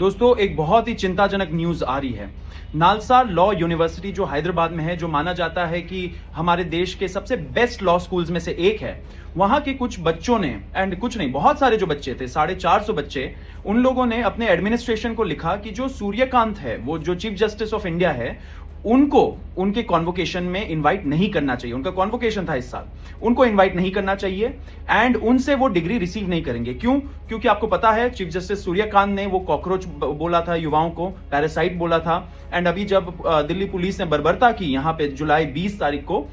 दोस्तों एक बहुत ही चिंताजनक न्यूज आ रही है। नालसार लॉ यूनिवर्सिटी जो हैदराबाद में है, जो माना जाता है कि हमारे देश के सबसे बेस्ट लॉ स्कूल्स में से एक है, वहां के कुछ बच्चों ने, एंड कुछ नहीं बहुत सारे जो बच्चे थे, 450 बच्चे, उन लोगों ने अपने एडमिनिस्ट्रेशन को लिखा कि जो सूर्यकांत है, वो जो चीफ जस्टिस ऑफ इंडिया है, उनको उनके कॉन्वोकेशन में इनवाइट नहीं करना चाहिए। उनका कॉन्वोकेशन था इस साल, उनको इनवाइट नहीं करना चाहिए एंड उनसे वो डिग्री रिसीव नहीं करेंगे। क्यों? क्योंकि आपको पता है चीफ जस्टिस सूर्यकांत ने वो कॉकरोच बोला था, युवाओं को पैरासाइट बोला था। एंड अभी जब दिल्ली पुलिस ने बर्बरता की यहां पे जुलाई 20 तारीख को,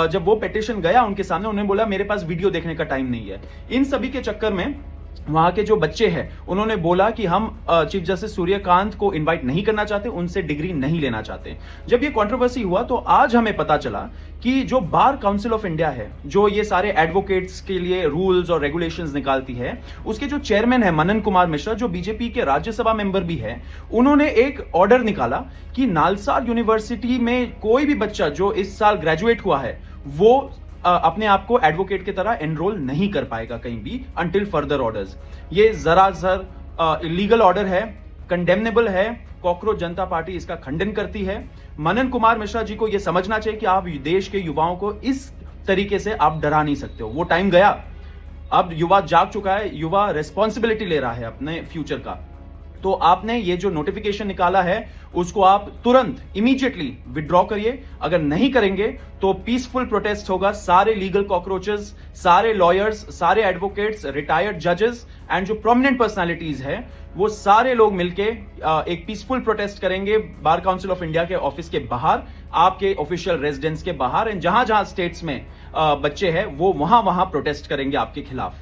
जब वो पिटीशन गया उनके सामने, उन्होंने बोला मेरे पास वीडियो देखने का टाइम नहीं है। इन सभी के चक्कर में वहां के जो बच्चे हैं उन्होंने बोला कि हम चीफ जस्टिस सूर्यकांत को इनवाइट नहीं करना चाहते, उनसे डिग्री नहीं लेना चाहते। जब ये कंट्रोवर्सी हुआ तो आज हमें पता चला कि जो बार काउंसिल ऑफ इंडिया है, जो ये सारे एडवोकेट्स के लिए रूल्स और रेगुलेशंस निकालती है, उसके जो चेयरमैन है मनन कुमार मिश्रा, जो बीजेपी के राज्यसभा मेंबर भी है, उन्होंने एक ऑर्डर निकाला कि नालसार यूनिवर्सिटी में कोई भी बच्चा जो इस साल ग्रेजुएट हुआ है वो अपने आप को एडवोकेट की तरह एनरोल नहीं कर पाएगा कहीं भी अंटिल फर्दर ऑर्डर्स। ये जरासर इलीगल ऑर्डर है, कंडेमनेबल है। कॉकरोच जनता पार्टी इसका खंडन करती है। मनन कुमार मिश्रा जी को यह समझना चाहिए कि आप देश के युवाओं को इस तरीके से आप डरा नहीं सकते हो। वो टाइम गया, अब युवा जाग चुका है, युवा रिस्पॉन्सिबिलिटी ले रहा है अपने फ्यूचर का। तो आपने ये जो नोटिफिकेशन निकाला है उसको आप तुरंत इमीडिएटली विड्रॉ करिए। अगर नहीं करेंगे तो पीसफुल प्रोटेस्ट होगा। सारे लीगल कॉकरोचेस, सारे लॉयर्स, सारे एडवोकेट्स, रिटायर्ड जजेस एंड जो प्रोमिनेंट पर्सनालिटीज है, वो सारे लोग मिलके एक पीसफुल प्रोटेस्ट करेंगे बार काउंसिल ऑफ इंडिया के ऑफिस के बाहर, आपके ऑफिशियल रेजिडेंस के बाहर, एंड जहां जहां स्टेट्स में बच्चे हैं वो वहां वहां प्रोटेस्ट करेंगे आपके खिलाफ।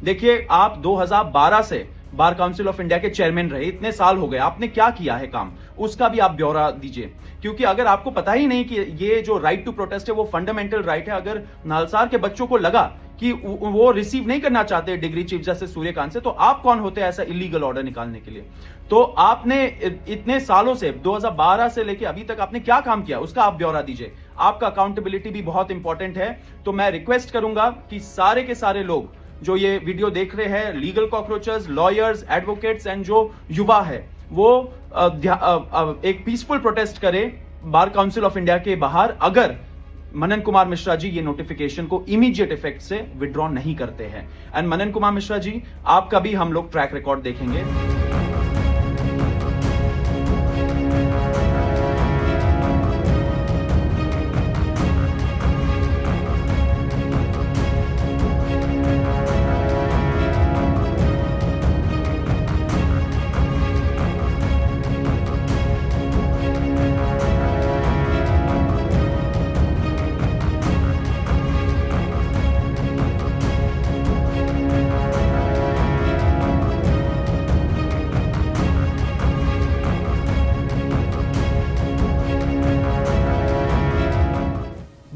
देखिए, आप 2012 से बार काउंसिल ऑफ इंडिया के चेयरमैन रहे, इतने साल हो गए, आपने क्या किया है काम, उसका भी आप ब्यौरा दीजिए। क्योंकि अगर आपको पता ही नहीं कि ये जो राइट टू प्रोटेस्ट है वो फंडामेंटल राइट है, अगर नालसार के बच्चों को लगा कि वो रिसीव नहीं करना चाहते डिग्री चीफ जस्टिस सूर्यकांत से, तो आप कौन होते हैं ऐसा इलीगल ऑर्डर निकालने के लिए? तो आपने इतने सालों से, 2012 से लेके अभी तक आपने क्या काम किया, उसका आप ब्यौरा दीजिए। आपका अकाउंटेबिलिटी भी बहुत इंपॉर्टेंट है। तो मैं रिक्वेस्ट करूंगा कि सारे के सारे लोग जो ये वीडियो देख रहे हैं, लीगल कॉकरोचर्स, लॉयर्स, एडवोकेट्स एंड जो युवा है, वो एक पीसफुल प्रोटेस्ट करें बार काउंसिल ऑफ इंडिया के बाहर, अगर मनन कुमार मिश्रा जी ये नोटिफिकेशन को इमीडिएट इफेक्ट से विड्रॉ नहीं करते हैं। एंड मनन कुमार मिश्रा जी, आपका भी हम लोग ट्रैक रिकॉर्ड देखेंगे।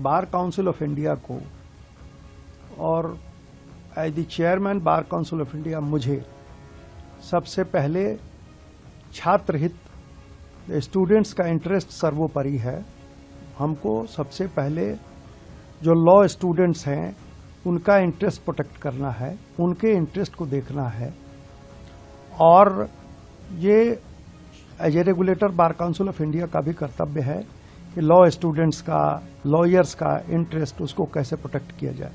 बार काउंसिल ऑफ इंडिया को और as the chairman bar council of India, मुझे सबसे पहले छात्र हित, स्टूडेंट्स का इंटरेस्ट सर्वोपरि है। हमको सबसे पहले जो लॉ स्टूडेंट्स हैं उनका इंटरेस्ट प्रोटेक्ट करना है, उनके इंटरेस्ट को देखना है। और ये as a regulator bar council of India का भी कर्तव्य है कि लॉ स्टूडेंट्स का, लॉयर्स का इंटरेस्ट, उसको कैसे प्रोटेक्ट किया जाए।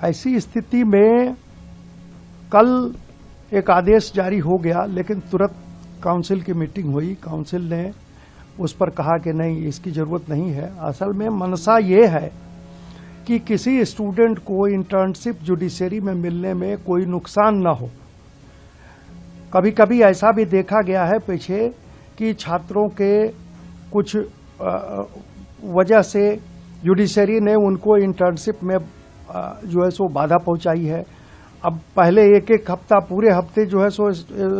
ऐसी स्थिति में कल एक आदेश जारी हो गया, लेकिन तुरंत काउंसिल की मीटिंग हुई। काउंसिल ने उस पर कहा कि नहीं, इसकी जरूरत नहीं है। असल में मनसा ये है कि किसी स्टूडेंट को इंटर्नशिप जुडिशरी में मिलने में कोई नुकसान न हो। कभी कभी ऐसा भी देखा गया है पीछे कि छात्रों के कुछ वजह से जुडिशरी ने उनको इंटर्नशिप में जो है सो बाधा पहुंचाई है। अब पहले एक एक हफ्ता, पूरे हफ्ते जो है सो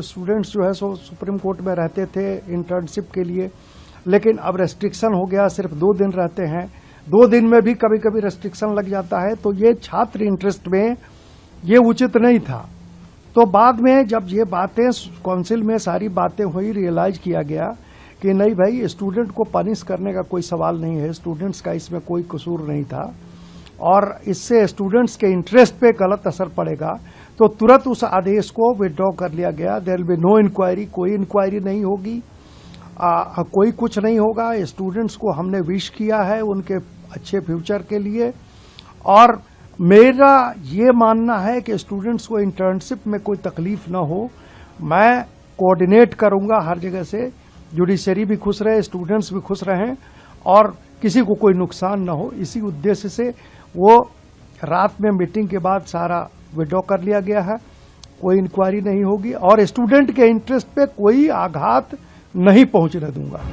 स्टूडेंट्स जो है सो सुप्रीम कोर्ट में रहते थे इंटर्नशिप के लिए, लेकिन अब रेस्ट्रिक्शन हो गया, सिर्फ 2 दिन रहते हैं। 2 दिन में भी कभी कभी रेस्ट्रिक्शन लग जाता है। तो ये छात्र इंटरेस्ट में ये उचित नहीं था। तो बाद में जब ये बातें काउंसिल में सारी बातें हुई, रियलाइज किया गया कि नहीं भाई, स्टूडेंट को पनिश करने का कोई सवाल नहीं है, स्टूडेंट्स का इसमें कोई कसूर नहीं था। और इससे स्टूडेंट्स के इंटरेस्ट पे गलत असर पड़ेगा, तो तुरंत उस आदेश को विड्रॉ कर लिया गया। There will be no inquiry, कोई इंक्वायरी नहीं होगी, कोई कुछ नहीं होगा। स्टूडेंट्स को हमने विश किया है उनके अच्छे फ्यूचर के लिए, और मेरा ये मानना है कि स्टूडेंट्स को इंटर्नशिप में कोई तकलीफ ना हो। मैं कोऑर्डिनेट करूंगा हर जगह से, जुडिशरी भी खुश रहे, स्टूडेंट्स भी खुश रहें और किसी को कोई नुकसान ना हो। इसी उद्देश्य से वो रात में मीटिंग के बाद सारा विड्रॉ कर लिया गया है, कोई इंक्वायरी नहीं होगी और स्टूडेंट के इंटरेस्ट पे कोई आघात नहीं पहुंचने दूंगा।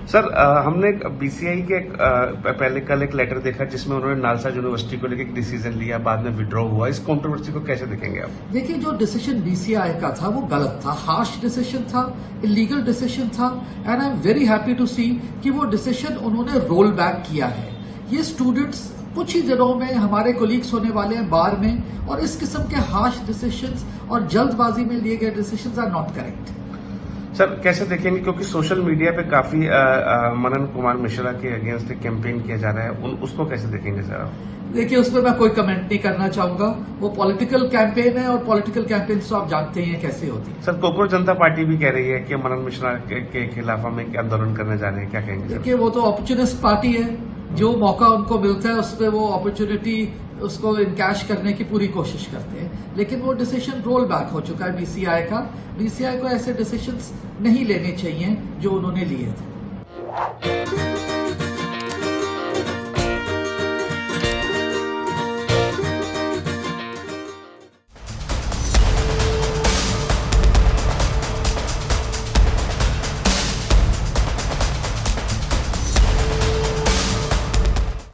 सर, हमने बीसीआई के पहले कल एक लेटर देखा जिसमें उन्होंने नालसा यूनिवर्सिटी को लेकर एक डिसीजन लिया, बाद में विड्रॉ हुआ। इस कंट्रोवर्सी को कैसे देखेंगे आप? देखिए, जो डिसीजन बीसीआई का था वो गलत था, हार्श डिसीजन था, इलीगल डिसीजन था, and I am very happy to see कि वो डिसीजन उन्होंने रोल बैक किया है। ये स्टूडेंट्स कुछ ही दिनों में हमारे कोलीग्स होने वाले हैं बार में, और इस किस्म के हार्श डिसीजंस और जल्दबाजी में लिए गए decisions are not correct. Sir, कैसे देखेंगे, क्योंकि सोशल मीडिया पे काफी मनन कुमार मिश्रा के अगेंस्ट कैंपेन किया जा रहा है, उसको कैसे देखेंगे सर आप? देखिए, उस पर मैं कोई कमेंट नहीं करना चाहूंगा। वो पॉलिटिकल कैंपेन है और पॉलिटिकल कैंपेन तो आप जानते ही हैं कैसे होती है। सर, कोकरोच जनता पार्टी भी कह रही है कि मनन मिश्रा के खिलाफ हम एक आंदोलन करने जा रहे हैं, क्या कहेंगे? देखिए, वो तो अपॉर्चुनिस्ट पार्टी है, जो मौका उनको मिलता है उस पर वो अपॉर्चुनिटी उसको इनकैश करने की पूरी कोशिश करते हैं, लेकिन वो डिसीजन रोल बैक हो चुका है बीसीआई का। बीसीआई को ऐसे डिसीजंस नहीं लेने चाहिए जो उन्होंने लिए थे।